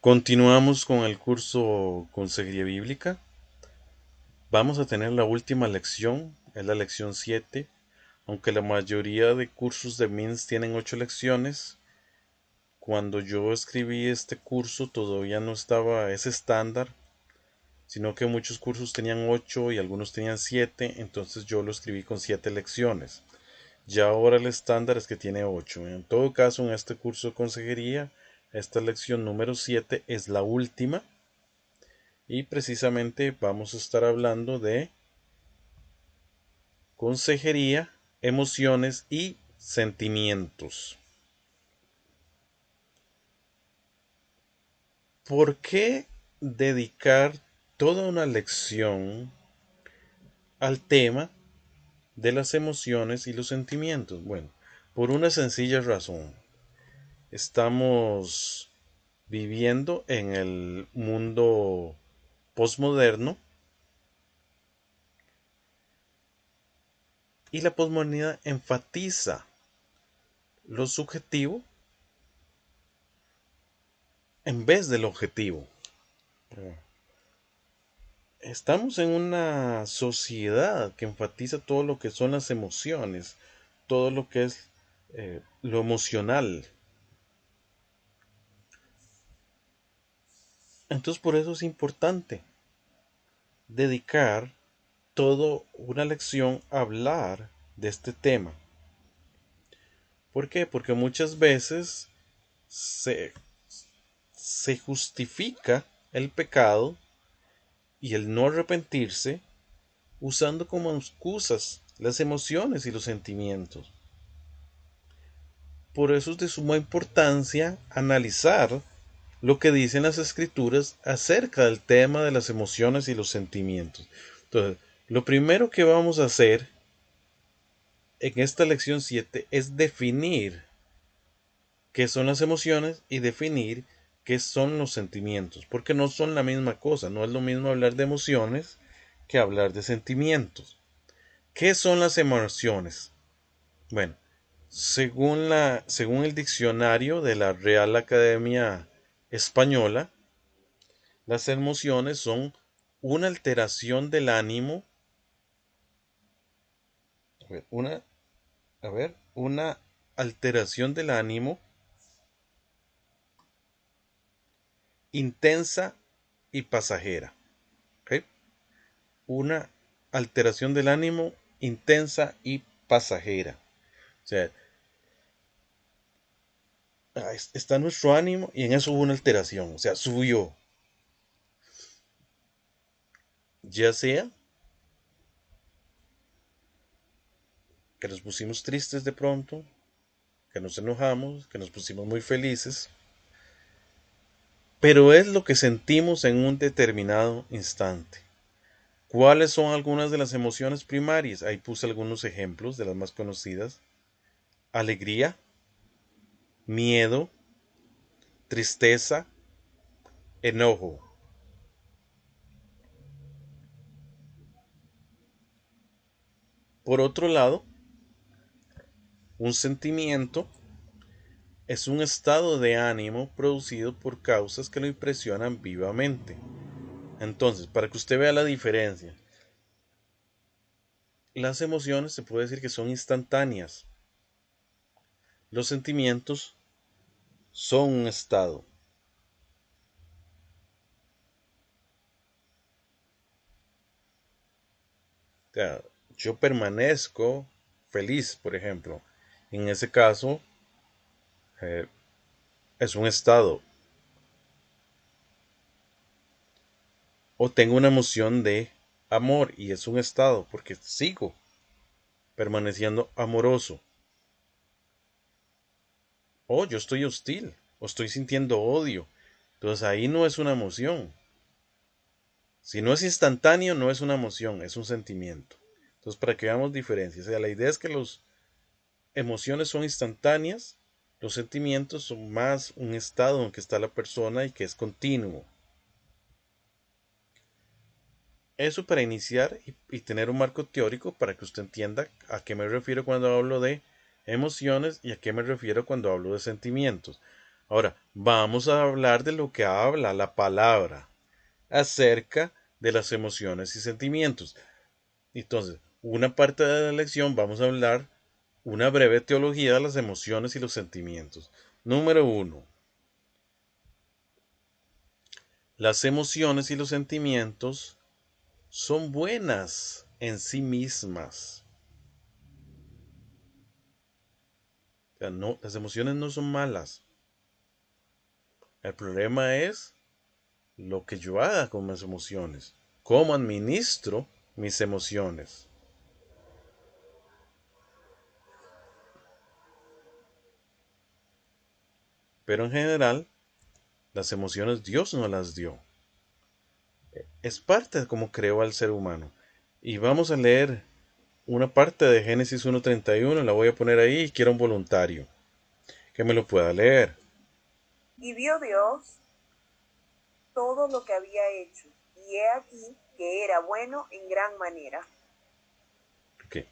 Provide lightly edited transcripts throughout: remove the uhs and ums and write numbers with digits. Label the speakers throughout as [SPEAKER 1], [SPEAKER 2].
[SPEAKER 1] Continuamos con el curso Consejería Bíblica. Vamos a tener la última lección, es la lección 7. Aunque la mayoría de cursos de MINS tienen 8 lecciones, cuando yo escribí este curso todavía no estaba ese estándar, sino que muchos cursos tenían 8 y algunos tenían 7, entonces yo lo escribí con 7 lecciones. Ya ahora el estándar es que tiene 8. En todo caso, en este curso de consejería, esta lección número 7 es la última y precisamente vamos a estar hablando de consejería, emociones y sentimientos. ¿Por qué dedicar toda una lección al tema de las emociones y los sentimientos? Bueno, por una sencilla razón. Estamos viviendo en el mundo posmoderno y la posmodernidad enfatiza lo subjetivo en vez del objetivo. Estamos en una sociedad que enfatiza todo lo que son las emociones, todo lo que es lo emocional. Entonces por eso es importante dedicar toda una lección a hablar de este tema. ¿Por qué? Porque muchas veces se, se justifica el pecado y el no arrepentirse usando como excusas las emociones y los sentimientos. Por eso es de suma importancia analizar lo que dicen las escrituras acerca del tema de las emociones y los sentimientos. Entonces, lo primero que vamos a hacer en esta lección 7 es definir qué son las emociones y definir qué son los sentimientos, porque no son la misma cosa, no es lo mismo hablar de emociones que hablar de sentimientos. ¿Qué son las emociones? Bueno, según el diccionario de la Real Academia Española, las emociones son una alteración del ánimo, a ver, una alteración del ánimo intensa y pasajera. ¿Ok? Una alteración del ánimo intensa y pasajera. O sea, está nuestro ánimo y en eso hubo una alteración, o sea, subió. Ya sea que nos pusimos tristes de pronto, que nos enojamos, que nos pusimos muy felices, pero es lo que sentimos en un determinado instante. ¿Cuáles son algunas de las emociones primarias? Ahí puse algunos ejemplos de las más conocidas. Alegría, miedo, tristeza, enojo. Por otro lado, un sentimiento es un estado de ánimo producido por causas que lo impresionan vivamente. Entonces, para que usted vea la diferencia, las emociones se puede decir que son instantáneas. Los sentimientos son un estado. O sea, yo permanezco feliz, por ejemplo. En ese caso, eh, es un estado. O tengo una emoción de amor y es un estado porque sigo permaneciendo amoroso. O yo estoy hostil o estoy sintiendo odio. Entonces ahí no es una emoción. Si no es instantáneo, no es una emoción, es un sentimiento. Entonces, para que veamos diferencias, o sea, la idea es que las emociones son instantáneas, los sentimientos son más un estado en que está la persona y que es continuo. Eso para iniciar y tener un marco teórico para que usted entienda a qué me refiero cuando hablo de emociones y a qué me refiero cuando hablo de sentimientos. Ahora, vamos a hablar de lo que habla la palabra acerca de las emociones y sentimientos. Entonces, una parte de la lección vamos a hablar una breve teología de las emociones y los sentimientos. Número uno, las emociones y los sentimientos son buenas en sí mismas. O sea, no, las emociones no son malas. El problema es lo que yo haga con mis emociones. Cómo administro mis emociones. Pero en general, las emociones Dios no las dio. Es parte de cómo creó al ser humano. Y vamos a leer una parte de Génesis 1:31, la voy a poner ahí y quiero un voluntario que me lo pueda leer.
[SPEAKER 2] Y vio Dios todo lo que había hecho, y he aquí que era bueno en gran manera.
[SPEAKER 1] Okay.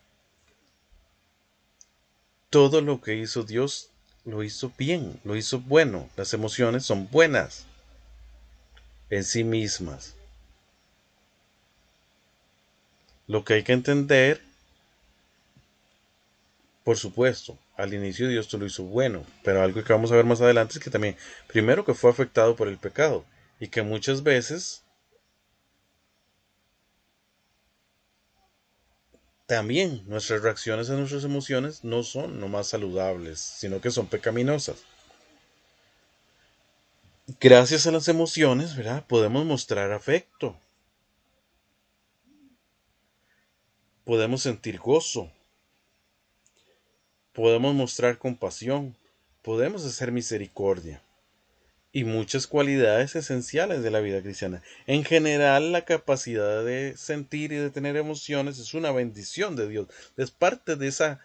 [SPEAKER 1] Todo lo que hizo Dios lo hizo bien, lo hizo bueno. Las emociones son buenas en sí mismas. Lo que hay que entender, por supuesto, al inicio Dios te lo hizo bueno, pero algo que vamos a ver más adelante es que también, primero que fue afectado por el pecado y que muchas veces también nuestras reacciones a nuestras emociones no son nomás saludables, sino que son pecaminosas. Gracias a las emociones, ¿verdad? Podemos mostrar afecto, podemos sentir gozo, podemos mostrar compasión, podemos hacer misericordia y muchas cualidades esenciales de la vida cristiana. En general, la capacidad de sentir y de tener emociones es una bendición de Dios. Es parte de esa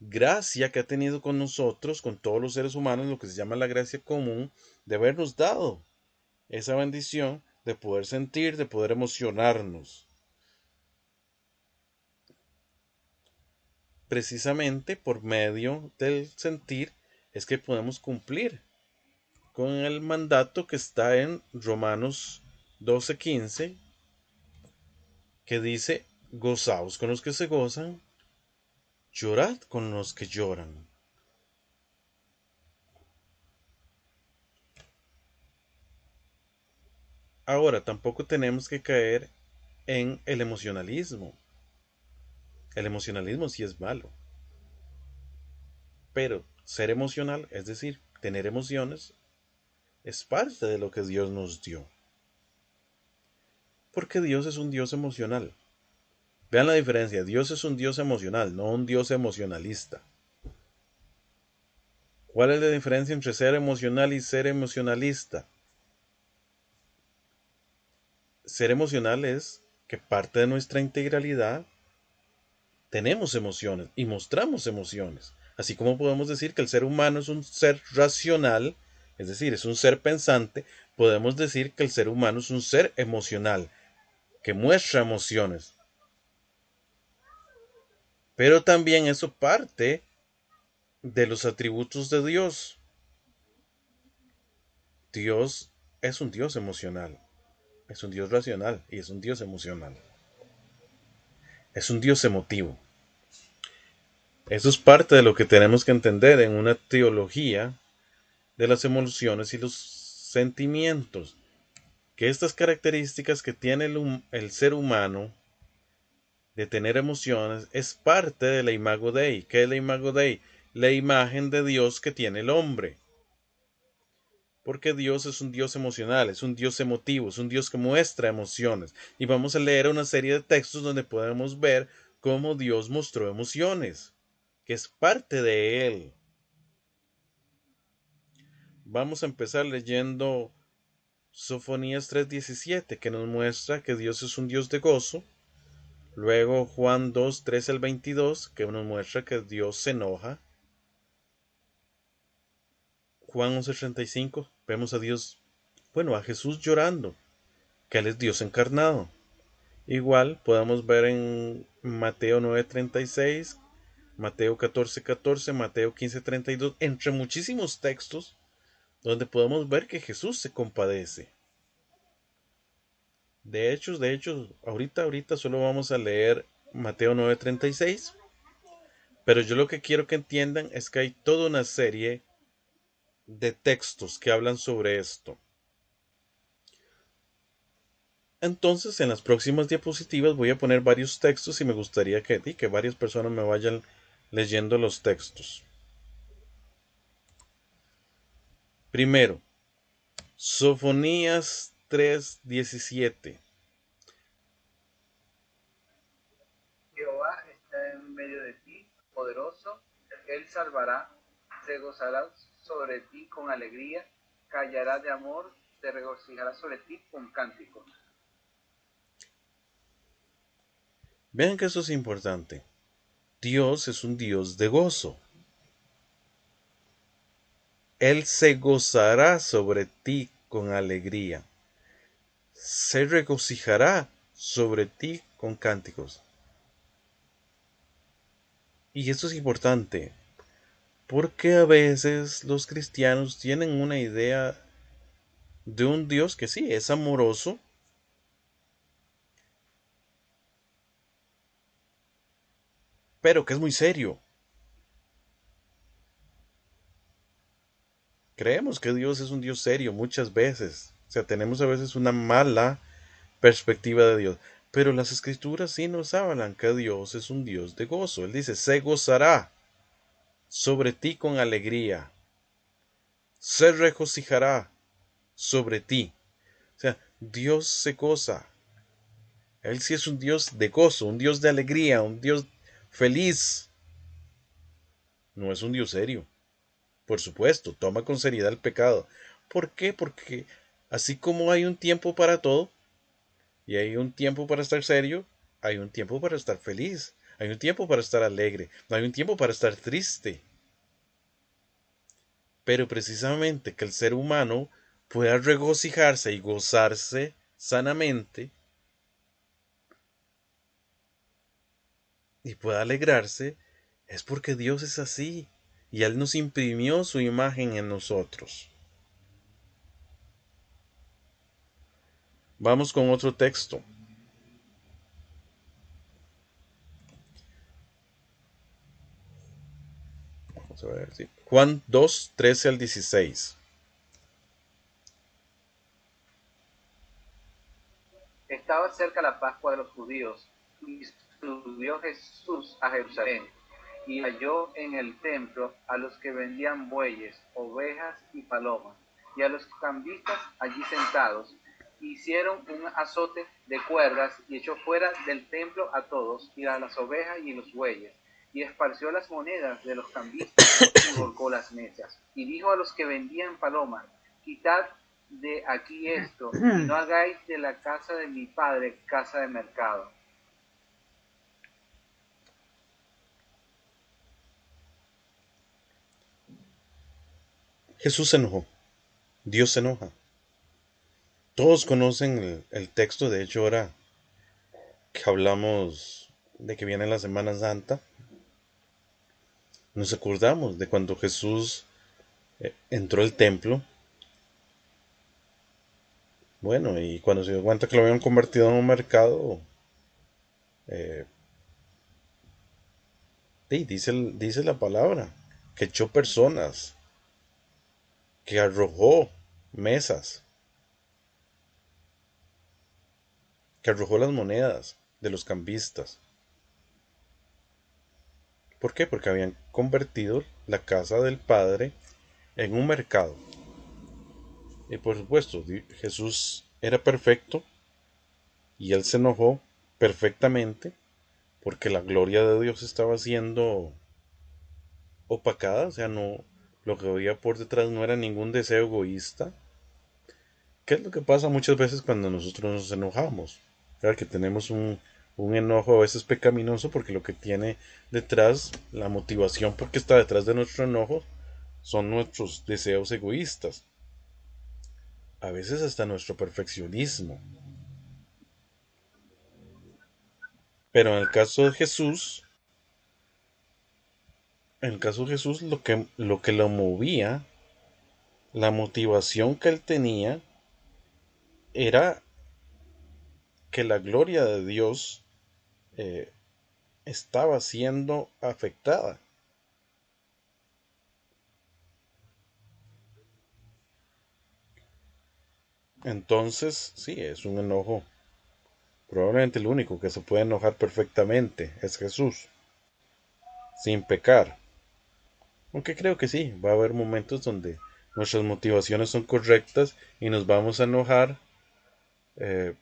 [SPEAKER 1] gracia que ha tenido con nosotros, con todos los seres humanos, lo que se llama la gracia común, de habernos dado esa bendición de poder sentir, de poder emocionarnos. Precisamente por medio del sentir es que podemos cumplir con el mandato que está en Romanos 12:15, que dice, gozaos con los que se gozan, llorad con los que lloran. Ahora, tampoco tenemos que caer en el emocionalismo. El emocionalismo sí es malo, pero ser emocional, es decir, tener emociones, es parte de lo que Dios nos dio. Porque Dios es un Dios emocional. Vean la diferencia, Dios es un Dios emocional, no un Dios emocionalista. ¿Cuál es la diferencia entre ser emocional y ser emocionalista? Ser emocional es que parte de nuestra integralidad tenemos emociones y mostramos emociones. Así como podemos decir que el ser humano es un ser racional, es decir, es un ser pensante, podemos decir que el ser humano es un ser emocional, que muestra emociones. Pero también eso parte de los atributos de Dios. Dios es un Dios emocional, es un Dios racional y es un Dios emocional. Es un Dios emotivo. Eso es parte de lo que tenemos que entender en una teología de las emociones y los sentimientos. Que estas características que tiene el ser humano de tener emociones es parte de la imago Dei. ¿Qué es la imago Dei? La imagen de Dios que tiene el hombre. Porque Dios es un Dios emocional, es un Dios emotivo, es un Dios que muestra emociones. Y vamos a leer una serie de textos donde podemos ver cómo Dios mostró emociones, que es parte de Él. Vamos a empezar leyendo Sofonías 3:17, que nos muestra que Dios es un Dios de gozo. Luego Juan 2:13 al 22, que nos muestra que Dios se enoja. Juan 11:35, vemos a Dios, bueno, a Jesús llorando, que Él es Dios encarnado. Igual podemos ver en Mateo 9:36, Mateo 14:14, Mateo 15:32, entre muchísimos textos donde podemos ver que Jesús se compadece. De hecho, ahorita solo vamos a leer Mateo 9:36, pero yo lo que quiero que entiendan es que hay toda una serie de textos que hablan sobre esto. Entonces, en las próximas diapositivas voy a poner varios textos y me gustaría que varias personas me vayan leyendo los textos. Primero, Sofonías 3:17.
[SPEAKER 3] Jehová está en medio de ti, poderoso, él salvará, se gozará sobre ti con alegría, callará de amor, se regocijará sobre ti con cánticos.
[SPEAKER 1] Vean que eso es importante. Dios es un Dios de gozo. Él se gozará sobre ti con alegría. Se regocijará sobre ti con cánticos. Y esto es importante, porque a veces los cristianos tienen una idea de un Dios que sí, es amoroso, pero que es muy serio. Creemos que Dios es un Dios serio muchas veces. O sea, tenemos a veces una mala perspectiva de Dios. Pero las escrituras sí nos hablan que Dios es un Dios de gozo. Él dice, se gozará sobre ti con alegría. Se regocijará sobre ti. O sea, Dios se goza. Él sí es un Dios de gozo, un Dios de alegría, un Dios feliz. No es un Dios serio. Por supuesto, toma con seriedad el pecado. ¿Por qué? Porque así como hay un tiempo para todo, y hay un tiempo para estar serio, hay un tiempo para estar feliz, hay un tiempo para estar alegre, hay un tiempo para estar triste. Pero precisamente que el ser humano pueda regocijarse y gozarse sanamente y pueda alegrarse, es porque Dios es así y Él nos imprimió su imagen en nosotros. Vamos con otro texto. Vamos a ver, sí. Juan 2:13-16.
[SPEAKER 3] Estaba cerca la Pascua de los judíos, y subió Jesús a Jerusalén, y halló en el templo a los que vendían bueyes, ovejas y palomas, y a los cambistas allí sentados. Hicieron un azote de cuerdas y echó fuera del templo a todos, y a las ovejas y los bueyes, y esparció las monedas de los cambistas y volcó las mesas. Y dijo a los que vendían palomas, quitad de aquí esto, y no hagáis de la casa de mi padre casa de mercado.
[SPEAKER 1] Jesús se enojó. Dios se enoja. Todos conocen el texto, de hecho ahora que hablamos de que viene la Semana Santa, nos acordamos de cuando Jesús entró al templo. Bueno, y cuando se dio cuenta que lo habían convertido en un mercado, eh, dice la palabra, que echó personas, que arrojó mesas, que arrojó las monedas de los cambistas. ¿Por qué? Porque habían convertido la casa del Padre en un mercado. Y por supuesto, Jesús era perfecto y él se enojó perfectamente porque la gloria de Dios estaba siendo opacada, o sea, no, lo que había por detrás no era ningún deseo egoísta. ¿Qué es lo que pasa muchas veces cuando nosotros nos enojamos? Claro que tenemos un enojo a veces pecaminoso porque lo que tiene detrás, la motivación porque está detrás de nuestro enojo, son nuestros deseos egoístas. A veces hasta nuestro perfeccionismo. Pero en el caso de Jesús lo que lo movía la motivación que él tenía era que la gloria de Dios eh, estaba siendo afectada. Entonces, sí, es un enojo. Probablemente el único que se puede enojar perfectamente es Jesús, sin pecar. Aunque creo que sí, va a haber momentos donde nuestras motivaciones son correctas y nos vamos a enojar eh,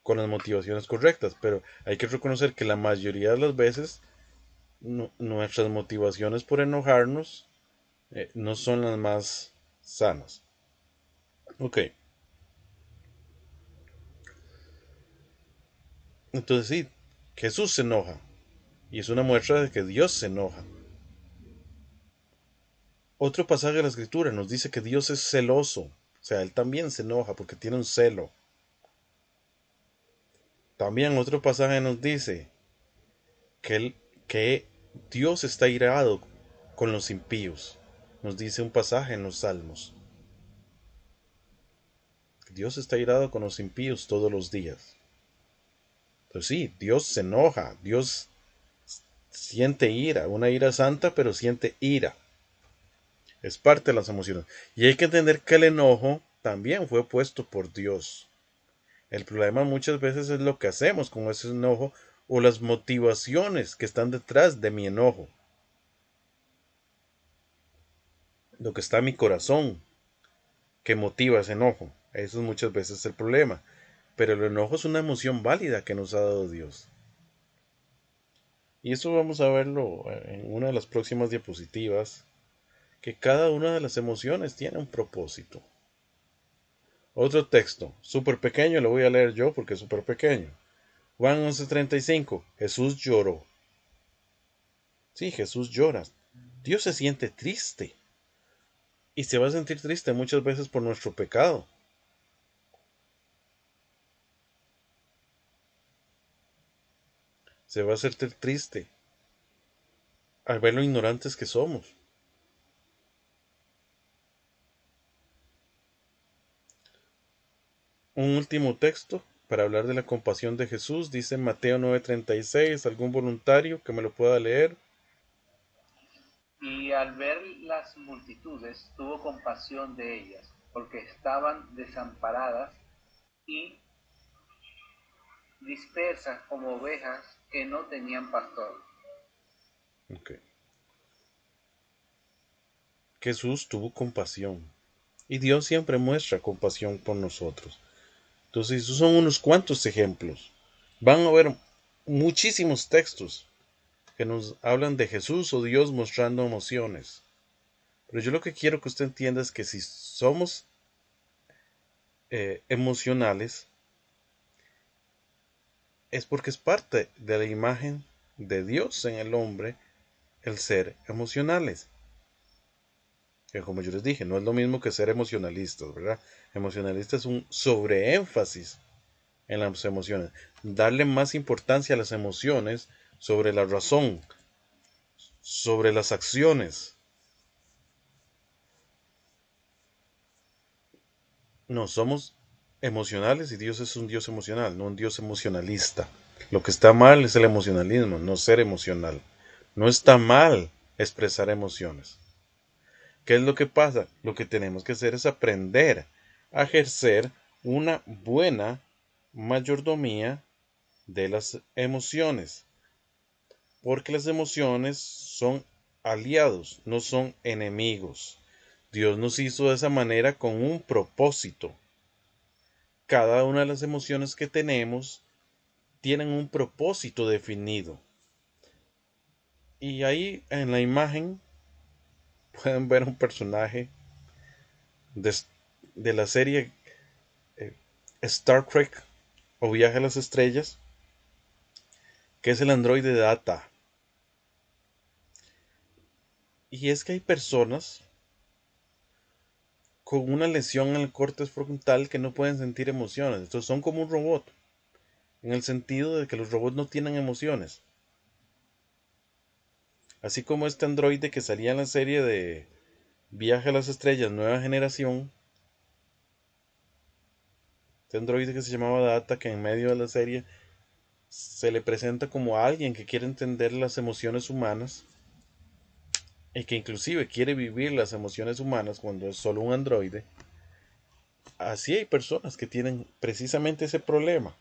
[SPEAKER 1] con las motivaciones correctas, pero hay que reconocer que la mayoría de las veces nuestras motivaciones por enojarnos no son las más sanas. Ok, entonces sí, Jesús se enoja y es una muestra de que Dios se enoja. Otro pasaje de la escritura nos dice que Dios es celoso, o sea, Él también se enoja porque tiene un celo. También otro pasaje nos dice que Dios está irado con los impíos. Nos dice un pasaje en los Salmos. Dios está irado con los impíos todos los días. Entonces sí, Dios se enoja, Dios siente ira, una ira santa, pero siente ira. Es parte de las emociones. Y hay que entender que el enojo también fue puesto por Dios. El problema muchas veces es lo que hacemos con ese enojo o las motivaciones que están detrás de mi enojo. Lo que está en mi corazón que motiva ese enojo. Eso es muchas veces el problema. Pero el enojo es una emoción válida que nos ha dado Dios. Y eso vamos a verlo en una de las próximas diapositivas, que cada una de las emociones tiene un propósito. Otro texto, súper pequeño, lo voy a leer yo porque es súper pequeño. Juan 11:35, Jesús lloró. Sí, Jesús llora. Dios se siente triste. Y se va a sentir triste muchas veces por nuestro pecado. Se va a sentir triste al ver lo ignorantes que somos. Un último texto para hablar de la compasión de Jesús, dice Mateo 9:36, algún voluntario que me lo pueda leer.
[SPEAKER 3] Y al ver las multitudes, tuvo compasión de ellas, porque estaban desamparadas y dispersas como ovejas que no tenían pastor.
[SPEAKER 1] Okay. Jesús tuvo compasión y Dios siempre muestra compasión por nosotros. Entonces, esos son unos cuantos ejemplos. Van a haber muchísimos textos que nos hablan de Jesús o Dios mostrando emociones. Pero yo lo que quiero que usted entienda es que si somos emocionales, es porque es parte de la imagen de Dios en el hombre el ser emocionales. Que como yo les dije, no es lo mismo que ser emocionalistas, ¿verdad? Emocionalista es un sobreénfasis en las emociones. Darle más importancia a las emociones sobre la razón, sobre las acciones. No, somos emocionales y Dios es un Dios emocional, no un Dios emocionalista. Lo que está mal es el emocionalismo, no ser emocional. No está mal expresar emociones. ¿Qué es lo que pasa? Lo que tenemos que hacer es aprender a ejercer una buena mayordomía de las emociones. Porque las emociones son aliados, no son enemigos. Dios nos hizo de esa manera con un propósito. Cada una de las emociones que tenemos tienen un propósito definido. Y ahí en la imagen pueden ver un personaje de, de la serie Star Trek o Viaje a las Estrellas, que es el androide Data. Y es que hay personas con una lesión en el córtex frontal que no pueden sentir emociones. Entonces son como un robot, en el sentido de que los robots no tienen emociones. Así como este androide que salía en la serie Viaje a las estrellas, nueva generación. Este androide que se llamaba Data, que en medio de la serie se le presenta como alguien que quiere entender las emociones humanas y que inclusive quiere vivir las emociones humanas cuando es solo un androide. Así hay personas que tienen precisamente ese problema.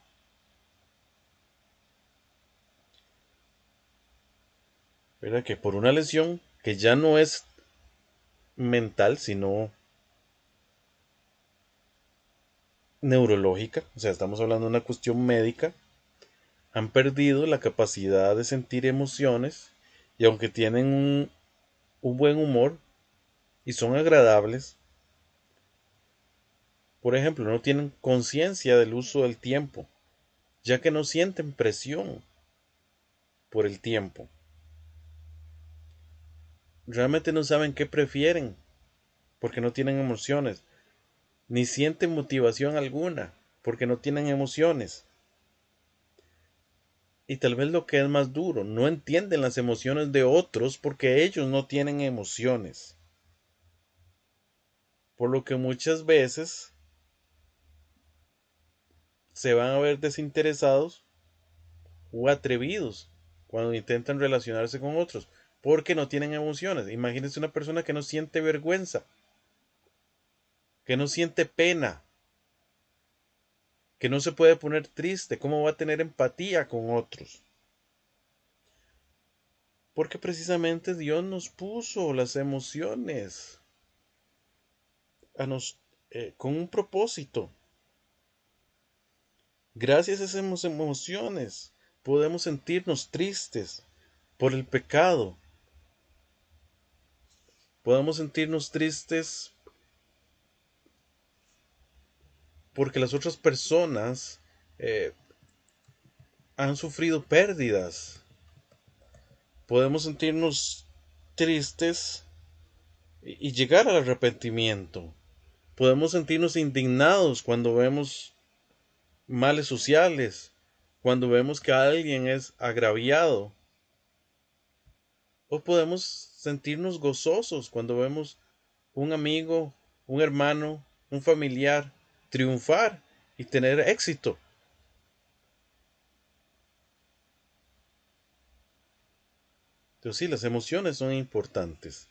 [SPEAKER 1] ¿Verdad? Que por una lesión que ya no es mental, sino neurológica, o sea, estamos hablando de una cuestión médica, han perdido la capacidad de sentir emociones y aunque tienen un buen humor y son agradables, por ejemplo, no tienen conciencia del uso del tiempo, ya que no sienten presión por el tiempo. Realmente no saben qué prefieren, porque no tienen emociones, ni sienten motivación alguna, porque no tienen emociones. Y tal vez lo que es más duro, no entienden las emociones de otros porque ellos no tienen emociones. Por lo que muchas veces se van a ver desinteresados o atrevidos cuando intentan relacionarse con otros, porque no tienen emociones. Imagínense una persona que no siente vergüenza, que no siente pena, que no se puede poner triste, ¿cómo va a tener empatía con otros? Porque precisamente Dios nos puso las emociones con un propósito. Gracias a esas emociones podemos sentirnos tristes por el pecado. Podemos sentirnos tristes porque las otras personas eh, han sufrido pérdidas. Podemos sentirnos tristes y llegar al arrepentimiento. Podemos sentirnos indignados cuando vemos males sociales, cuando vemos que alguien es agraviado. O podemos sentirnos gozosos cuando vemos un amigo, un hermano, un familiar triunfar y tener éxito. Entonces sí, las emociones son importantes.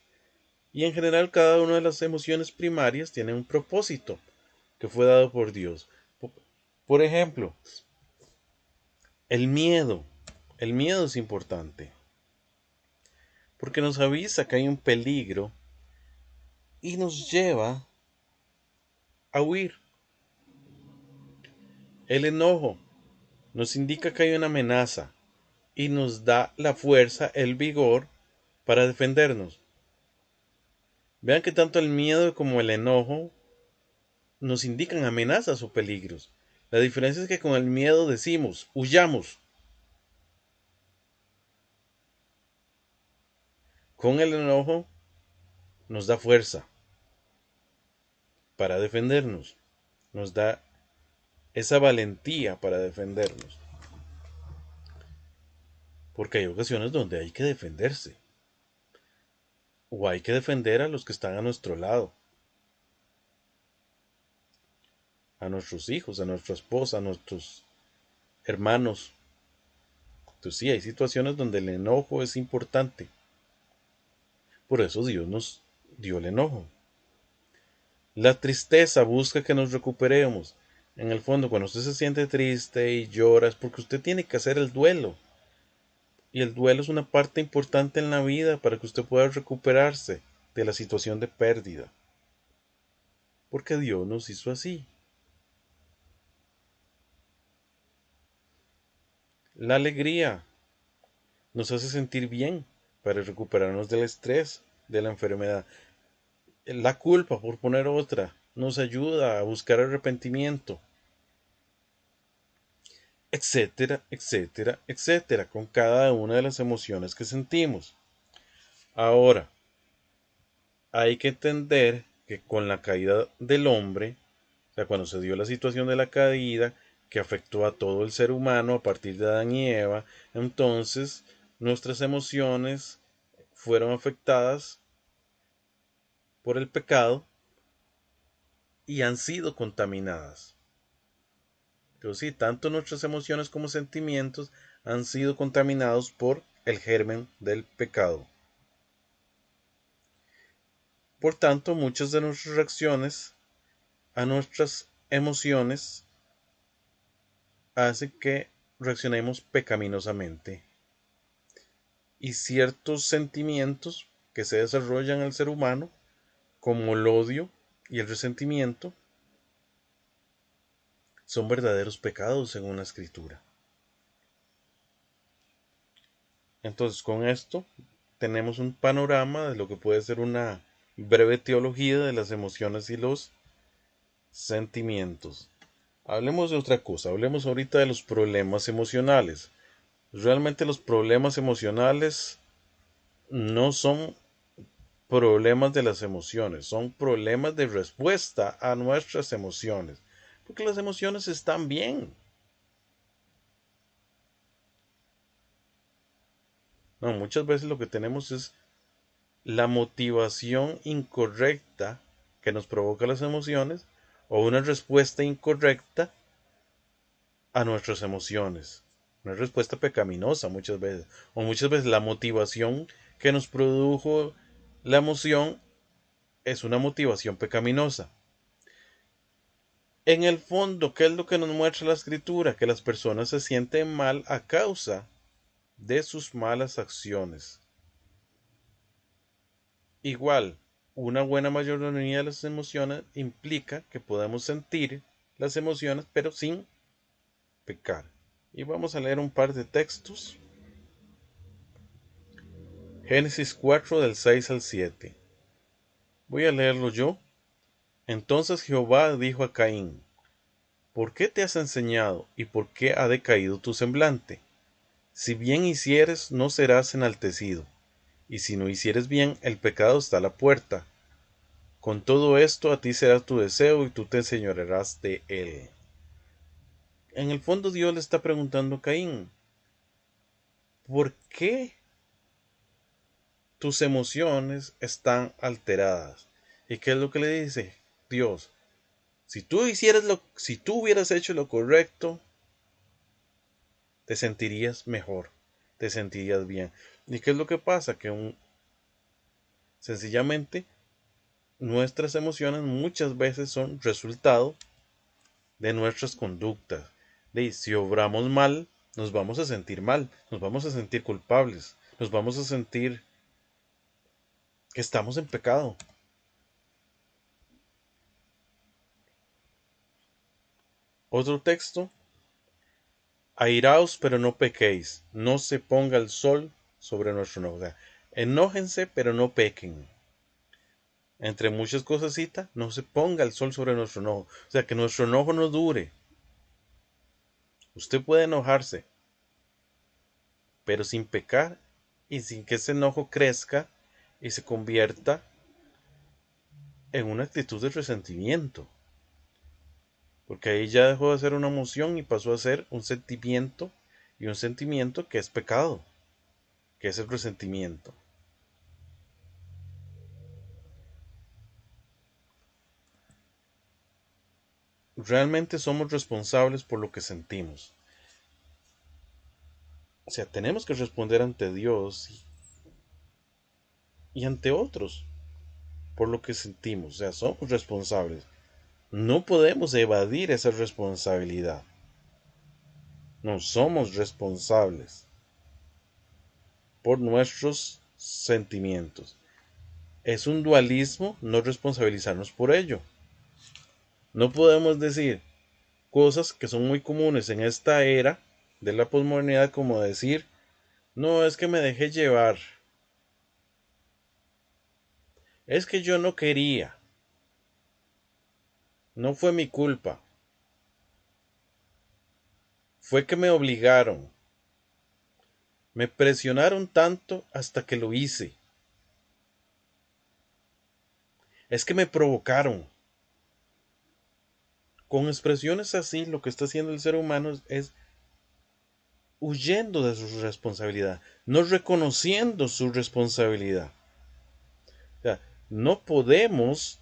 [SPEAKER 1] Y en general cada una de las emociones primarias tiene un propósito que fue dado por Dios. Por ejemplo, el miedo. El miedo es importante porque nos avisa que hay un peligro y nos lleva a huir. El enojo nos indica que hay una amenaza y nos da la fuerza, el vigor para defendernos. Vean que tanto el miedo como el enojo nos indican amenazas o peligros. La diferencia es que con el miedo decimos, huyamos. Con el enojo nos da fuerza para defendernos. Nos da esa valentía para defendernos. Porque hay ocasiones donde hay que defenderse. O hay que defender a los que están a nuestro lado. A nuestros hijos, a nuestra esposa, a nuestros hermanos. Entonces sí, hay situaciones donde el enojo es importante. Por eso Dios nos dio el enojo. La tristeza busca que nos recuperemos. En el fondo, cuando usted se siente triste y llora, es porque usted tiene que hacer el duelo. Y el duelo es una parte importante en la vida para que usted pueda recuperarse de la situación de pérdida. Porque Dios nos hizo así. La alegría nos hace sentir bien para recuperarnos del estrés, de la enfermedad. La culpa, por poner otra, nos ayuda a buscar arrepentimiento, etcétera, etcétera, etcétera, con cada una de las emociones que sentimos. Ahora, hay que entender que con la caída del hombre, o sea, cuando se dio la situación de la caída, que afectó a todo el ser humano a partir de Adán y Eva, entonces nuestras emociones fueron afectadas por el pecado y han sido contaminadas. Pero sí, tanto nuestras emociones como sentimientos han sido contaminados por el germen del pecado. Por tanto, muchas de nuestras reacciones a nuestras emociones hacen que reaccionemos pecaminosamente. Y ciertos sentimientos que se desarrollan en el ser humano, como el odio y el resentimiento, son verdaderos pecados según la Escritura. Entonces, con esto tenemos un panorama de lo que puede ser una breve teología de las emociones y los sentimientos. Hablemos de otra cosa, hablemos ahorita de los problemas emocionales. Realmente los problemas emocionales no son problemas de las emociones, son problemas de respuesta a nuestras emociones, porque las emociones están bien. No, muchas veces lo que tenemos es la motivación incorrecta que nos provoca las emociones o una respuesta incorrecta a nuestras emociones. Una respuesta pecaminosa muchas veces. O muchas veces la motivación que nos produjo la emoción es una motivación pecaminosa. En el fondo, ¿qué es lo que nos muestra la escritura? Que las personas se sienten mal a causa de sus malas acciones. Igual, una buena mayoría de las emociones implica que podemos sentir las emociones, pero sin pecar. Y vamos a leer un par de textos. Génesis 4 del 6 al 7. Voy a leerlo yo. Entonces Jehová dijo a Caín: ¿por qué te has enseñado y por qué ha decaído tu semblante? Si bien hicieres, no serás enaltecido, y si no hicieres bien, el pecado está a la puerta. Con todo esto a ti será tu deseo y tú te enseñorearás de él. En el fondo Dios le está preguntando a Caín: ¿por qué tus emociones están alteradas? ¿Y qué es lo que le dice Dios? Si tú hubieras hecho lo correcto, te sentirías mejor, te sentirías bien. ¿Y qué es lo que pasa? Que sencillamente nuestras emociones muchas veces son resultado de nuestras conductas. Si obramos mal, nos vamos a sentir mal, nos vamos a sentir culpables, nos vamos a sentir que estamos en pecado. Otro texto: airaos, pero no pequéis, no se ponga el sol sobre nuestro enojo. O sea, enójense, pero no pequen. Entre muchas cosas cita, no se ponga el sol sobre nuestro enojo. O sea, que nuestro enojo no dure. Usted puede enojarse, pero sin pecar y sin que ese enojo crezca y se convierta en una actitud de resentimiento. Porque ahí ya dejó de ser una emoción y pasó a ser un sentimiento, y un sentimiento que es pecado, que es el resentimiento. Realmente somos responsables por lo que sentimos. O sea, tenemos que responder ante Dios y ante otros por lo que sentimos. O sea, somos responsables. No podemos evadir esa responsabilidad. No somos responsables por nuestros sentimientos. Es un dualismo no responsabilizarnos por ello. No podemos decir cosas que son muy comunes en esta era de la posmodernidad, como decir: no, es que me dejé llevar, es que yo no quería, no fue mi culpa, fue que me obligaron, me presionaron tanto hasta que lo hice, es que me provocaron. Con expresiones así, lo que está haciendo el ser humano es huyendo de su responsabilidad, no reconociendo su responsabilidad. O sea, No podemos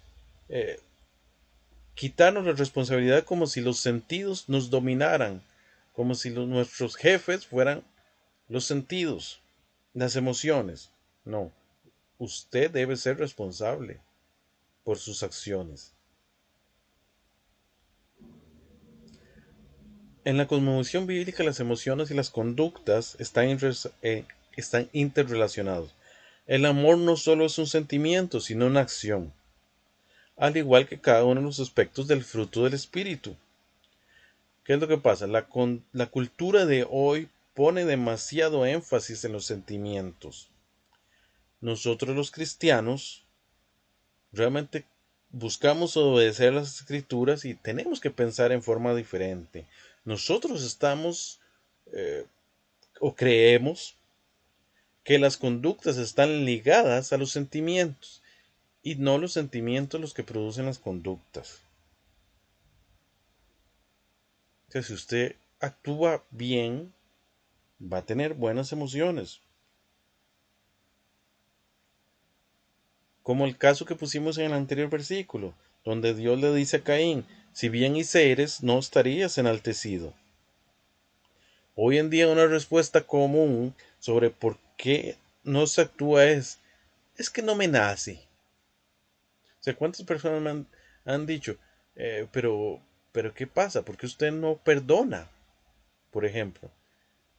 [SPEAKER 1] quitarnos la responsabilidad como si los sentidos nos dominaran, como si nuestros jefes fueran los sentidos, las emociones. No, usted debe ser responsable por sus acciones. En la cosmovisión bíblica, las emociones y las conductas están interrelacionados. El amor no solo es un sentimiento, sino una acción, al igual que cada uno de los aspectos del fruto del espíritu. ¿Qué es lo que pasa? La cultura de hoy pone demasiado énfasis en los sentimientos. Nosotros los cristianos realmente buscamos obedecer las escrituras y tenemos que pensar en forma diferente. Nosotros estamos o creemos que las conductas están ligadas a los sentimientos y no los sentimientos los que producen las conductas. O sea, si usted actúa bien, va a tener buenas emociones. Como el caso que pusimos en el anterior versículo, donde Dios le dice a Caín, si bien hicieres, no estarías enaltecido. Hoy en día una respuesta común sobre por qué no se actúa es que no me nace. O sea, ¿cuántas personas me han dicho, eh, pero, pero ¿qué pasa? ¿Por qué usted no perdona? Por ejemplo,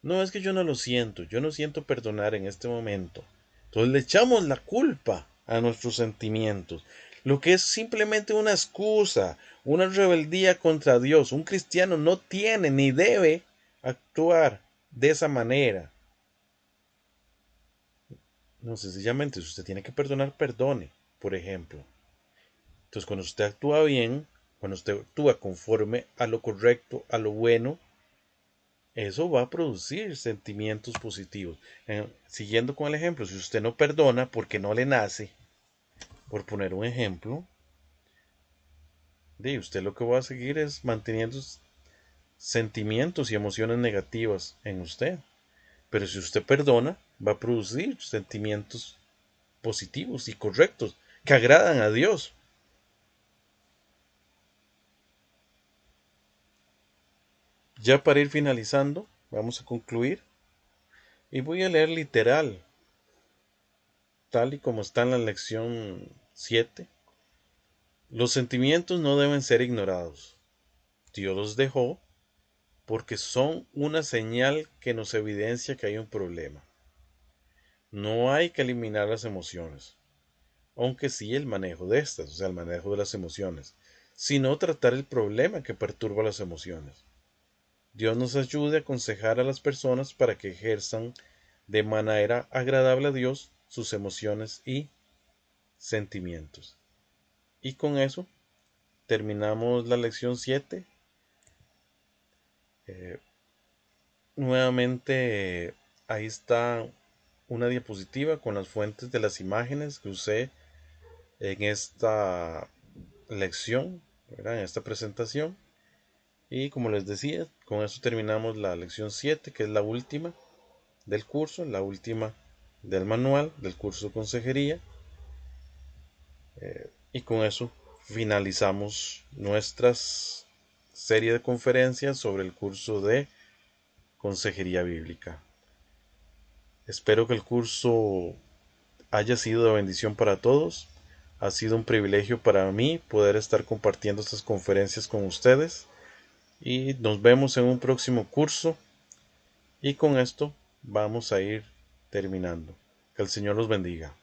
[SPEAKER 1] no es que yo no lo siento, yo no siento perdonar en este momento. Entonces le echamos la culpa a nuestros sentimientos, lo que es simplemente una excusa, una rebeldía contra Dios. Un cristiano no tiene ni debe actuar de esa manera. No, sencillamente, si usted tiene que perdonar, perdone, por ejemplo. Entonces, cuando usted actúa bien, cuando usted actúa conforme a lo correcto, a lo bueno, eso va a producir sentimientos positivos. Siguiendo con el ejemplo, si usted no perdona porque no le nace, por poner un ejemplo, usted lo que va a seguir es manteniendo sentimientos y emociones negativas en usted. Pero si usted perdona, va a producir sentimientos positivos y correctos que agradan a Dios. Ya para ir finalizando, vamos a concluir y voy a leer literal, tal y como está en la lección 7. Los sentimientos no deben ser ignorados. Dios los dejó porque son una señal que nos evidencia que hay un problema. No hay que eliminar las emociones, aunque sí el manejo de estas, o sea, el manejo de las emociones, sino tratar el problema que perturba las emociones. Dios nos ayude a aconsejar a las personas para que ejerzan de manera agradable a Dios sus emociones y sentimientos. Y con eso terminamos la lección 7. Nuevamente ahí está una diapositiva con las fuentes de las imágenes que usé en esta lección, ¿verdad? En esta presentación. Y como les decía, con eso terminamos la lección 7, que es la última del curso, la última del manual del curso de consejería. Y con eso finalizamos nuestra serie de conferencias sobre el curso de consejería bíblica. Espero que el curso haya sido de bendición para todos. Ha sido un privilegio para mí poder estar compartiendo estas conferencias con ustedes. Y nos vemos en un próximo curso. Y con esto vamos a ir terminando. Que el Señor los bendiga.